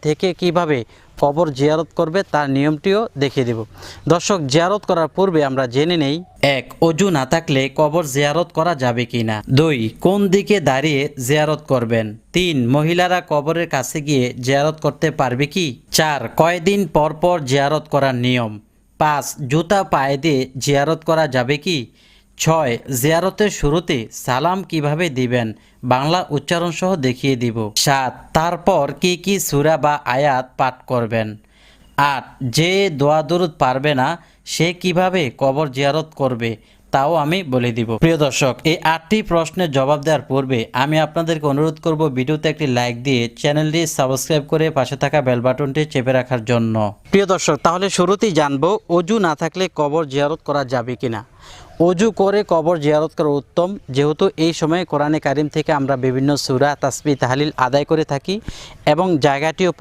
থেকে কিভাবে কবর জিয়ারত করবে তার নিয়মটিও দেখিয়ে দেব। দর্শক, জিয়ারত করার পূর্বে আমরা জেনে নেই, 1. অজু না থাকলে কবর জিয়ারত করা যাবে কিনা। 2. কোন দিকে দাঁড়িয়ে জিয়ারত করবেন। 3. মহিলারা কবরের কাছে গিয়ে জিয়ারত করতে পারবে কি। 4. কয়দিন পর পর জিয়ারত করার নিয়ম। 5. জুতা পায়ে দিয়ে জিয়ারত করা যাবে কি। 6. জিয়ারতের শুরুতে সালাম কিভাবে দিবেন, বাংলা উচ্চারণ সহ দেখিয়ে দিব। 7. তারপর কি কি সূরা বা আয়াত পাঠ করবেন। 8. যে দোয়া দরুদ পারবে না সে কিভাবে কবর জিয়ারত করবে তাও আমি বলে দিব। প্রিয় দর্শক, এই 8টি প্রশ্নের জবাব দেওয়ার পূর্বে আমি আপনাদেরকে অনুরোধ করব ভিডিওতে একটি লাইক দিয়ে চ্যানেলটি সাবস্ক্রাইব করে পাশে থাকা বেল বাটনটি চেপে রাখার জন্য। প্রিয় দর্শক, তাহলে শুরুতেই জানবো অজু না থাকলে কবর জিয়ারত করা যাবে কিনা। অজু করে কবর জিয়ারত করা উত্তম, যেহেতু এই সময়ে কোরআনে কারিম থেকে আমরা বিভিন্ন সূরা, তাসবিহ, তাহলিল আদায় করে থাকি এবং জায়গাটিও